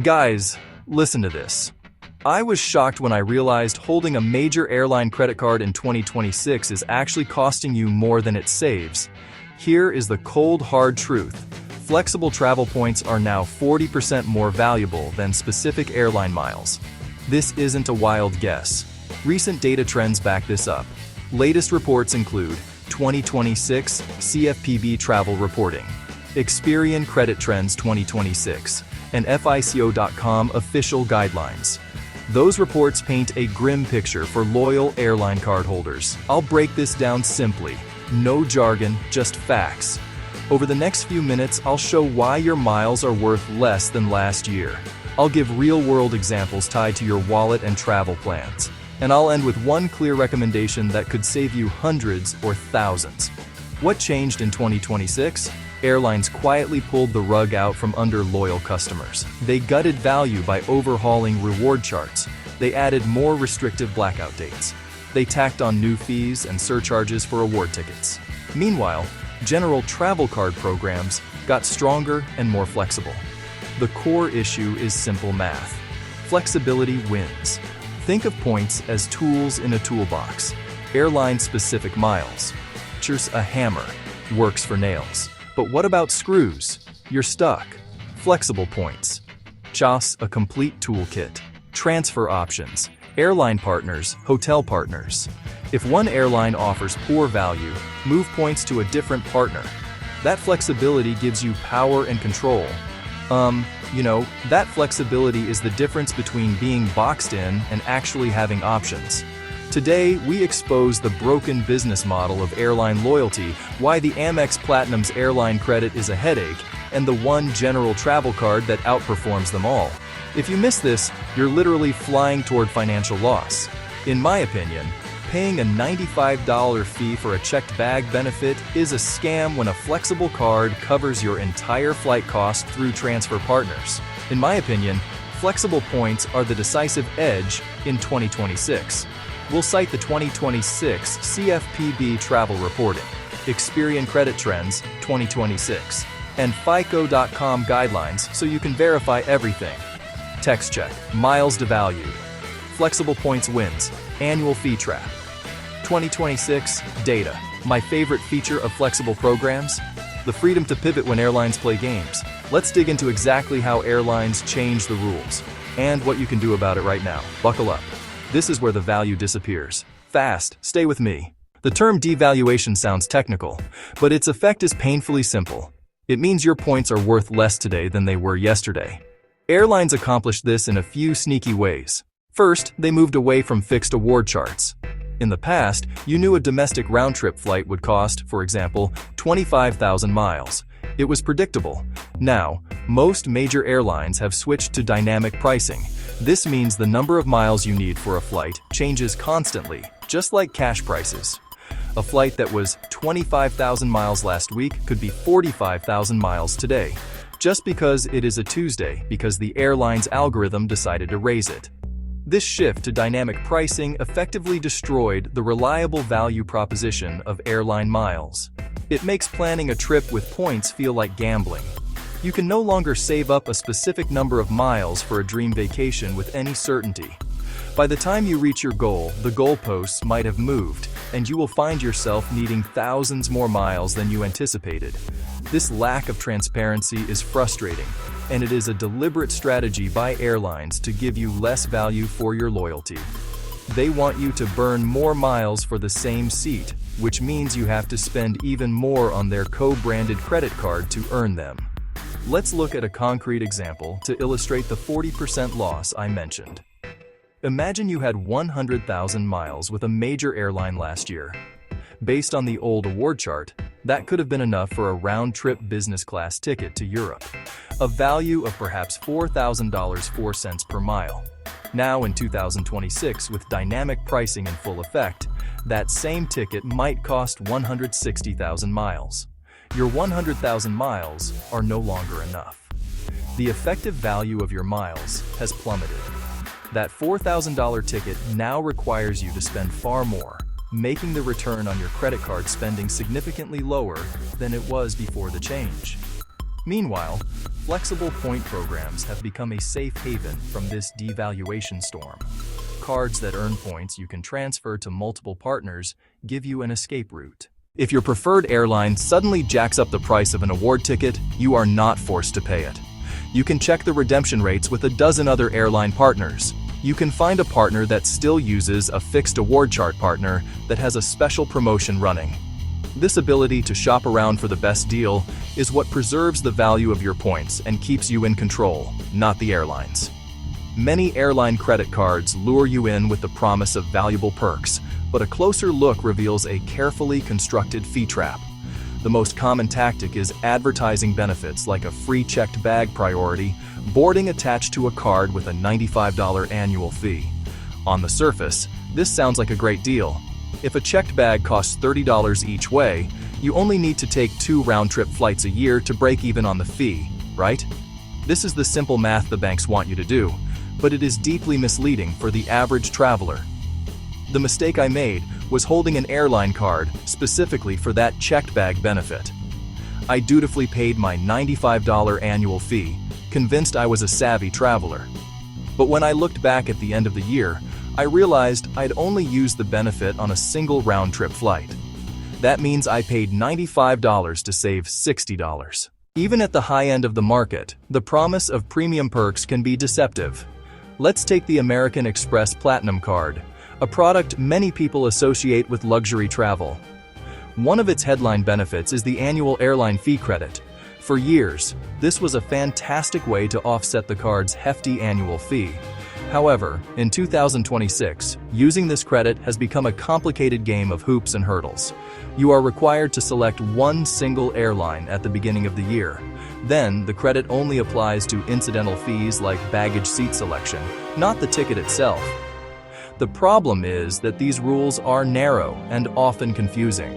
Guys, listen to this. I was shocked when I realized holding a major airline credit card in 2026 is actually costing you more than it saves. Here is the cold, hard truth. Flexible travel points are now 40% more valuable than specific airline miles. This isn't a wild guess. Recent data trends back this up. Latest reports include 2026 CFPB Travel Reporting, Experian Credit Trends 2026, and FICO.com official guidelines. Those reports paint a grim picture for loyal airline cardholders. I'll break this down simply. No jargon, just facts. Over the next few minutes, I'll show why your miles are worth less than last year. I'll give real-world examples tied to your wallet and travel plans. And I'll end with one clear recommendation that could save you hundreds or thousands. What changed in 2026? Airlines quietly pulled the rug out from under loyal customers. They gutted value by overhauling reward charts. They added more restrictive blackout dates. They tacked on new fees and surcharges for award tickets. Meanwhile, general travel card programs got stronger and more flexible. The core issue is simple math. Flexibility wins. Think of points as tools in a toolbox. Airline-specific miles. Here's a hammer. Works for nails. But what about screws? You're stuck. Flexible points. Just a complete toolkit. Transfer options. Airline partners, hotel partners. If one airline offers poor value, move points to a different partner. That flexibility gives you power and control. That flexibility is the difference between being boxed in and actually having options. Today, we expose the broken business model of airline loyalty, why the Amex Platinum's airline credit is a headache, and the one general travel card that outperforms them all. If you miss this, you're literally flying toward financial loss. In my opinion, paying a $95 fee for a checked bag benefit is a scam when a flexible card covers your entire flight cost through transfer partners. In my opinion, flexible points are the decisive edge in 2026. We'll cite the 2026 CFPB Travel Reporting, Experian Credit Trends 2026, and FICO.com guidelines so you can verify everything. Text check, miles devalued. Flexible points wins, annual fee trap. 2026 data, my favorite feature of flexible programs? The freedom to pivot when airlines play games. Let's dig into exactly how airlines change the rules and what you can do about it right now. Buckle up. This is where the value disappears. Fast, stay with me. The term devaluation sounds technical, but its effect is painfully simple. It means your points are worth less today than they were yesterday. Airlines accomplished this in a few sneaky ways. First, they moved away from fixed award charts. In the past, you knew a domestic round-trip flight would cost, for example, 25,000 miles. It was predictable. Now, most major airlines have switched to dynamic pricing. This means the number of miles you need for a flight changes constantly, just like cash prices. A flight that was 25,000 miles last week could be 45,000 miles today, just because it is a Tuesday, because the airline's algorithm decided to raise it. This shift to dynamic pricing effectively destroyed the reliable value proposition of airline miles. It makes planning a trip with points feel like gambling. You can no longer save up a specific number of miles for a dream vacation with any certainty. By the time you reach your goal, the goalposts might have moved, and you will find yourself needing thousands more miles than you anticipated. This lack of transparency is frustrating, and it is a deliberate strategy by airlines to give you less value for your loyalty. They want you to burn more miles for the same seat, which means you have to spend even more on their co-branded credit card to earn them. Let's look at a concrete example to illustrate the 40% loss I mentioned. Imagine you had 100,000 miles with a major airline last year. Based on the old award chart, that could have been enough for a round-trip business class ticket to Europe, a value of perhaps $4,000 per mile. Now in 2026, with dynamic pricing in full effect, that same ticket might cost 160,000 miles. Your 100,000 miles are no longer enough. The effective value of your miles has plummeted. That $4,000 ticket now requires you to spend far more, making the return on your credit card spending significantly lower than it was before the change. Meanwhile, flexible point programs have become a safe haven from this devaluation storm. Cards that earn points you can transfer to multiple partners give you an escape route. If your preferred airline suddenly jacks up the price of an award ticket, you are not forced to pay it. You can check the redemption rates with a dozen other airline partners. You can find a partner that still uses a fixed award chart partner that has a special promotion running. This ability to shop around for the best deal is what preserves the value of your points and keeps you in control, not the airlines. Many airline credit cards lure you in with the promise of valuable perks, but a closer look reveals a carefully constructed fee trap. The most common tactic is advertising benefits like a free checked bag priority, boarding attached to a card with a $95 annual fee. On the surface, this sounds like a great deal. If a checked bag costs $30 each way, you only need to take 2 round-trip flights a year to break even on the fee, right? This is the simple math the banks want you to do, but it is deeply misleading for the average traveler. The mistake I made was holding an airline card specifically for that checked bag benefit. I dutifully paid my $95 annual fee, convinced I was a savvy traveler. But when I looked back at the end of the year, I realized I'd only used the benefit on a single round-trip flight. That means I paid $95 to save $60. Even at the high end of the market, the promise of premium perks can be deceptive. Let's take the American Express Platinum card, a product many people associate with luxury travel. One of its headline benefits is the annual airline fee credit. For years, this was a fantastic way to offset the card's hefty annual fee. However, in 2026, using this credit has become a complicated game of hoops and hurdles. You are required to select one single airline at the beginning of the year. Then, the credit only applies to incidental fees like baggage seat selection, not the ticket itself. The problem is that these rules are narrow and often confusing.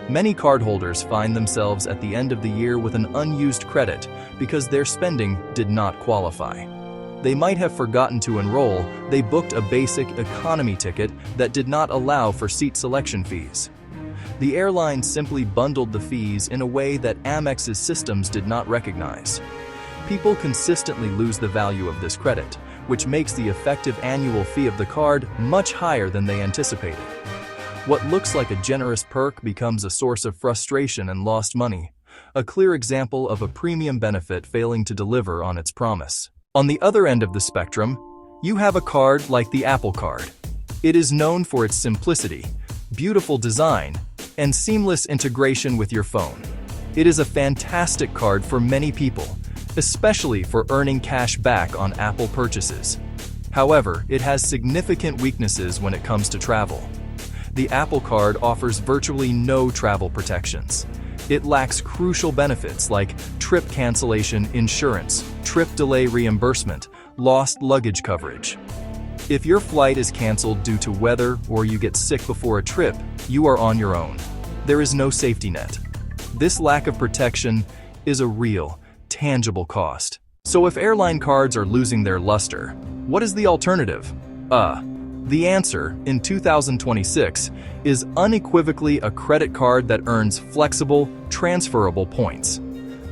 Many cardholders find themselves at the end of the year with an unused credit because their spending did not qualify. They might have forgotten to enroll, they booked a basic economy ticket that did not allow for seat selection fees. The airline simply bundled the fees in a way that Amex's systems did not recognize. People consistently lose the value of this credit, which makes the effective annual fee of the card much higher than they anticipated. What looks like a generous perk becomes a source of frustration and lost money, a clear example of a premium benefit failing to deliver on its promise. On the other end of the spectrum, you have a card like the Apple Card. It is known for its simplicity, beautiful design, and seamless integration with your phone. It is a fantastic card for many people, especially for earning cash back on Apple purchases. However, it has significant weaknesses when it comes to travel. The Apple Card offers virtually no travel protections. It lacks crucial benefits like trip cancellation insurance, trip delay reimbursement, lost luggage coverage. If your flight is canceled due to weather or you get sick before a trip, you are on your own. There is no safety net. This lack of protection is a real, tangible cost. So if airline cards are losing their luster, what is the alternative? The answer, in 2026, is unequivocally a credit card that earns flexible, transferable points.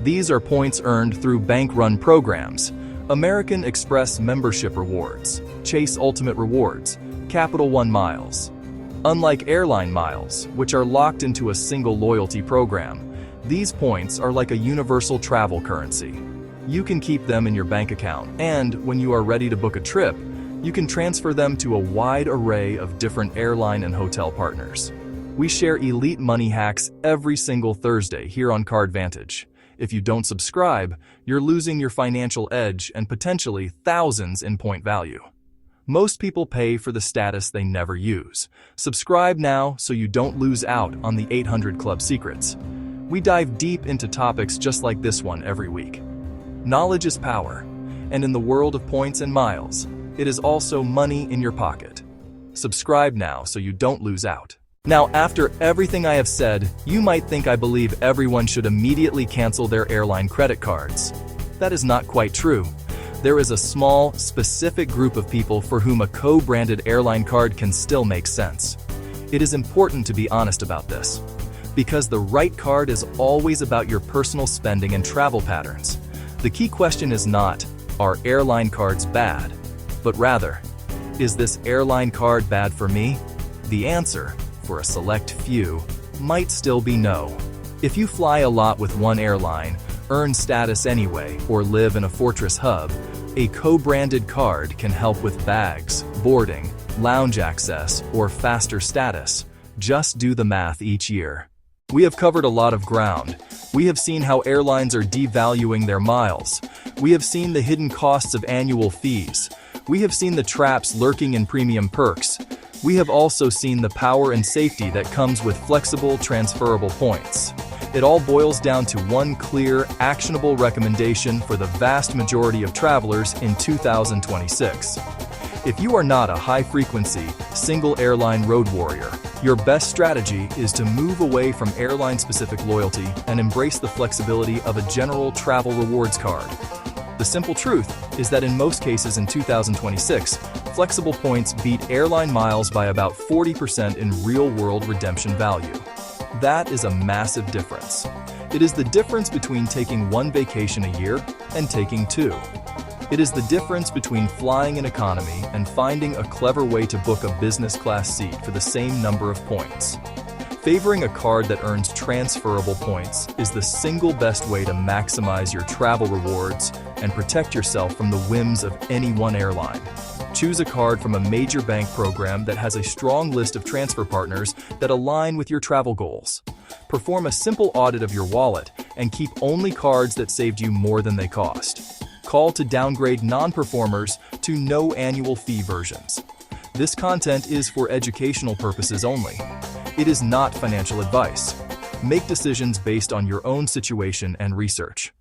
These are points earned through bank-run programs, American Express membership rewards, Chase Ultimate Rewards, Capital One miles. Unlike airline miles, which are locked into a single loyalty program, these points are like a universal travel currency. You can keep them in your bank account, and when you are ready to book a trip, you can transfer them to a wide array of different airline and hotel partners. We share elite money hacks every single Thursday here on CardVantage. If you don't subscribe, you're losing your financial edge and potentially thousands in point value. Most people pay for the status they never use. Subscribe now so you don't lose out on the 800 Club secrets. We dive deep into topics just like this one every week. Knowledge is power, and in the world of points and miles, it is also money in your pocket. Subscribe now so you don't lose out. Now, after everything I have said, you might think I believe everyone should immediately cancel their airline credit cards. That is not quite true. There is a small, specific group of people for whom a co-branded airline card can still make sense. It is important to be honest about this. Because the right card is always about your personal spending and travel patterns. The key question is not, are airline cards bad? But rather, is this airline card bad for me? The answer, for a select few, might still be no. If you fly a lot with one airline, earn status anyway, or live in a fortress hub, a co-branded card can help with bags, boarding, lounge access, or faster status. Just do the math each year. We have covered a lot of ground. We have seen how airlines are devaluing their miles. We have seen the hidden costs of annual fees. We have seen the traps lurking in premium perks. We have also seen the power and safety that comes with flexible, transferable points. It all boils down to one clear, actionable recommendation for the vast majority of travelers in 2026. If you are not a high-frequency, single airline road warrior, your best strategy is to move away from airline-specific loyalty and embrace the flexibility of a general travel rewards card. The simple truth is that in most cases in 2026, flexible points beat airline miles by about 40% in real-world redemption value. That is a massive difference. It is the difference between taking one vacation a year and taking two. It is the difference between flying in economy and finding a clever way to book a business class seat for the same number of points. Favoring a card that earns transferable points is the single best way to maximize your travel rewards and protect yourself from the whims of any one airline. Choose a card from a major bank program that has a strong list of transfer partners that align with your travel goals. Perform a simple audit of your wallet and keep only cards that saved you more than they cost. Call to downgrade non-performers to no annual fee versions. This content is for educational purposes only. It is not financial advice. Make decisions based on your own situation and research.